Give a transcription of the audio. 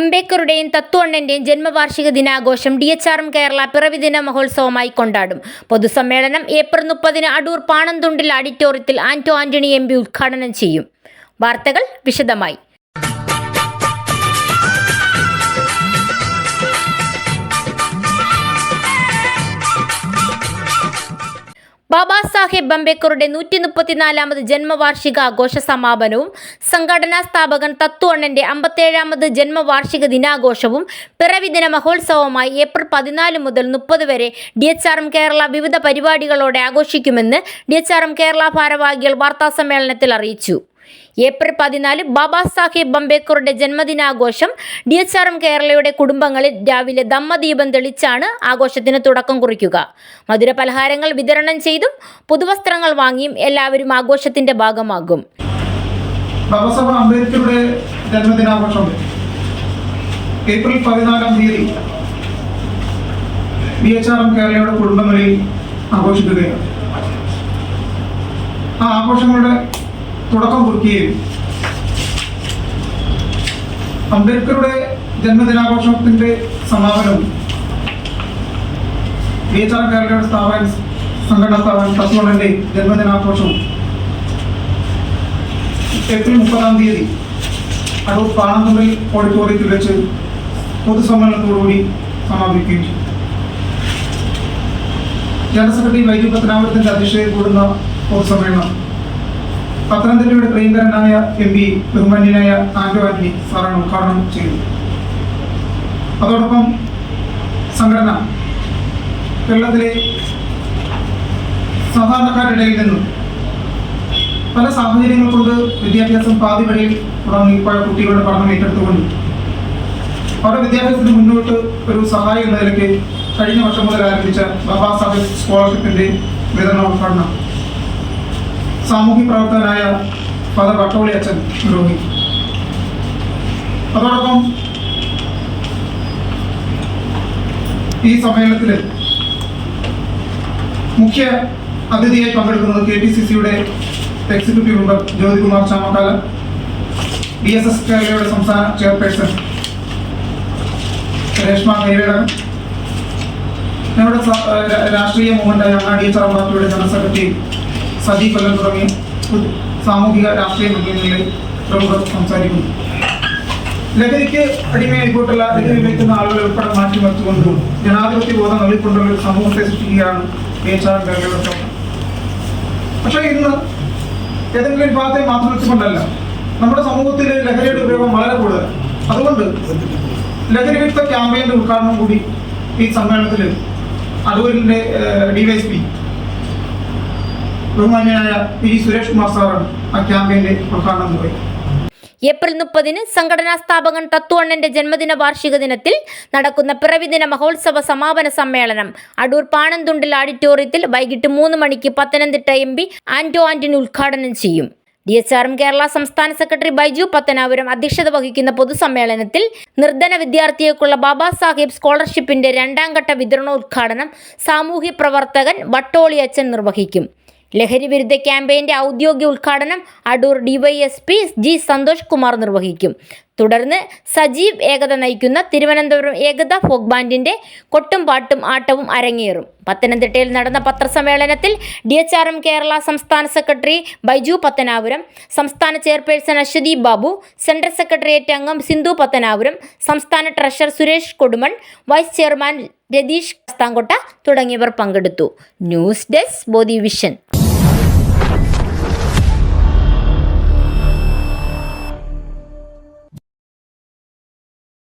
അംബേദ്കറുടെയും തത്വണ്ണന്റെയും ജന്മവാർഷിക ദിനാഘോഷം DHRM കേരള പിറവിദിന മഹോത്സവമായി കൊണ്ടാടും. പൊതുസമ്മേളനം ഏപ്രിൽ 30 അടൂർ പാണന്തുണ്ടിൽ ഓഡിറ്റോറിയത്തിൽ ആന്റോ ആന്റണി MP ഉദ്ഘാടനം ചെയ്യും. വാർത്തകൾ വിശദമായി. ബാബാ സാഹേബ് അംബേദ്കറുടെ 134ാമത് ജന്മവാർഷിക ആഘോഷ സമാപനവും സംഘടനാ സ്ഥാപകൻ തത്വണ്ണന്റെ 57ാമത് ജന്മവാർഷിക ദിനാഘോഷവും പിറവിദിന മഹോത്സവമായി ഏപ്രിൽ 14 മുതൽ 30 വരെ DHRM കേരള വിവിധ പരിപാടികളോടെ ആഘോഷിക്കുമെന്ന് DHRM കേരള ഭാരവാഹികൾ വാർത്താസമ്മേളനത്തിൽ അറിയിച്ചു. ഏപ്രിൽ 14 ബാബാ സാഹേബ് അംബേദ്കറുടെ ജന്മദിനാഘോഷം DHRM കേരളയുടെ കുടുംബങ്ങളിൽ രാവിലെ ദമ്മദീപം തെളിച്ചാണ് ആഘോഷത്തിന് തുടക്കം കുറിക്കുക. മധുര പലഹാരങ്ങൾ വിതരണം ചെയ്തും പുതുവസ്ത്രങ്ങൾ വാങ്ങിയും എല്ലാവരും ആഘോഷത്തിന്റെ ഭാഗമാകും. ബാബാ സാഹേബ് അംബേദ്കറുടെ ജന്മദിനാഘോഷം ഏപ്രിൽ 14 തീയതി DHRM കേരളയുടെ കുടുംബങ്ങളിൽ ആഘോഷിക്കുകയാണ്. ആ ആഘോഷങ്ങളുടെ തുടക്കം കുറിക്കുകയും അംബേദ്കറുടെ ജന്മദിനാഘോഷത്തിന്റെ സമാപനവും DHRM കേരളയുടെ സംഘടനാ സ്ഥാപകൻ തത്വണ്ണന്റെ ജന്മദിനാഘോഷവും ഏപ്രിൽ 30 തീയതി അടൂർ പാണന്തുണ്ടിൽ ഓഡിറ്റോറിയത്തിൽ വെച്ച് പൊതുസമ്മേളനത്തോടുകൂടി സമാപിക്കുകയും ചെയ്തു. ജനറൽ സെക്രട്ടറി ബൈജു പത്തനാപുരത്തിന്റെ അധ്യക്ഷതയിൽ കൂടുന്ന പൊതുസമ്മേളനം പത്തനംതിട്ടയുടെ പ്രിയങ്കരനായ MP ബഹുമാന്യനായ ആന്റോ ആന്റണി സാറാണ് ഉദ്ഘാടനം ചെയ്തു. അതോടൊപ്പം സംഘടന കേരളത്തിലെ സാധാരണക്കാരുടെ ഇടയിൽ നിന്നും പല സാഹചര്യങ്ങൾ കൊണ്ട് വിദ്യാഭ്യാസം പാതിവഴിയിൽ തുടങ്ങിപ്പോയ കുട്ടികളുടെ പഠനം ഏറ്റെടുത്തുകൊണ്ട് അവരുടെ വിദ്യാഭ്യാസത്തിന് മുന്നോട്ട് ഒരു സഹായം എന്ന നിലയ്ക്ക് കഴിഞ്ഞ വർഷം മുതൽ ആരംഭിച്ച ബാബാ സാഹേബ് സ്കോളർഷിപ്പിന്റെ വിതരണ ഉദ്ഘാടനം സാമൂഹ്യ പ്രവർത്തകനായ ഫാദർ വട്ടോളി അച്ഛൻ നിർവഹിക്കും. അതോടൊപ്പം ഈ സമ്മേളനത്തിൽ മുഖ്യ അതിഥിയായി പങ്കെടുക്കുന്നത് KPCCയുടെ executive member Jyothikumar Chamakkala, DSS കേരളയുടെ സംസ്ഥാന ചെയർപേഴ്സൺ രേഷ്മ കൈവേടകൻ, ഞങ്ങളുടെ രാഷ്ട്രീയ മൂവ്മെന്റായ DHRM പാർട്ടിയുടെ ജനറൽ സെക്രട്ടറി സജി കൊല്ലം തുടങ്ങിയ സാമൂഹിക രാഷ്ട്രീയ മുന്നണികളിലെ പ്രമുഖർ സംസാരിക്കുന്നു. ലഹരിക്ക് അടിമയായിക്കോട്ടുള്ള ലഹരി ഉപയോഗിക്കുന്ന ആളുകളെ ഉൾപ്പെടെ മാറ്റിമറിച്ചുകൊണ്ടും ജനാധിപത്യ ബോധം നൽകിക്കൊണ്ടുള്ള ഒരു സമൂഹത്തെ സൃഷ്ടിക്കുകയാണ് DHRM കേരളയുടെ പ്രവർത്തനം. പക്ഷേ ഇന്ന് ഏതെങ്കിലും ഒരു ഭാഗത്തെ മാത്രം വെച്ചുകൊണ്ടല്ല, നമ്മുടെ സമൂഹത്തിൽ ലഹരിയുടെ ഉപയോഗം വളരെ കൂടുതൽ. അതുകൊണ്ട് ലഹരി വിരുദ്ധ ക്യാമ്പയിന്റെ ഉദ്ഘാടനം കൂടി ഈ സമ്മേളനത്തിൽ അടൂരിന്റെ DYSP ബഹുമാന്യനായ P. സുരേഷ് കുമാർ സാറാണ് ആ ക്യാമ്പയിന്റെ ഉദ്ഘാടനം നിർവഹിച്ചത്. ഏപ്രിൽ 30 സംഘടനാ സ്ഥാപകൻ തത്വണ്ണന്റെ ജന്മദിന വാർഷിക ദിനത്തിൽ നടക്കുന്ന പിറവിദിന മഹോത്സവ സമാപന സമ്മേളനം അടൂർ പാണന്തുണ്ടിൽ ഓഡിറ്റോറിയത്തിൽ വൈകിട്ട് 3 മണിക്ക് പത്തനംതിട്ട MP ആന്റോ ആന്റണി ഉദ്ഘാടനം ചെയ്യും. DHRM കേരള സംസ്ഥാന സെക്രട്ടറി ബൈജു പത്തനാപുരം അധ്യക്ഷത വഹിക്കുന്ന പൊതുസമ്മേളനത്തിൽ നിർധന വിദ്യാർത്ഥികൾക്കുള്ള ബാബാ സാഹേബ് സ്കോളർഷിപ്പിന്റെ 2ാം ഘട്ട വിതരണോദ്ഘാടനം സാമൂഹ്യ പ്രവർത്തകൻ വട്ടോളി അച്ഛൻ നിർവഹിക്കും. ലഹരി വിരുദ്ധ ക്യാമ്പയിന്റെ ഔദ്യോഗിക ഉദ്ഘാടനം അടൂർ DYSP G. സന്തോഷ് കുമാർ നിർവഹിക്കും. തുടർന്ന് സജീവ് ഏകത നയിക്കുന്ന തിരുവനന്തപുരം ഏകത ഫോക്ക് ബാൻഡിന്റെ കൊട്ടും പാട്ടും ആട്ടവും അരങ്ങേറും. പത്തനംതിട്ടയിൽ നടന്ന പത്രസമ്മേളനത്തിൽ DHRM കേരള സംസ്ഥാന സെക്രട്ടറി ബൈജു പത്തനാപുരം, സംസ്ഥാന chairperson Aswathi Babu, central secretariat അംഗം സിന്ധു പത്തനാപുരം, സംസ്ഥാന treasurer Suresh Kodumon, vice chairman Ratheesh Kasthamkotta തുടങ്ങിയവർ പങ്കെടുത്തു. News desk Bodhi vision.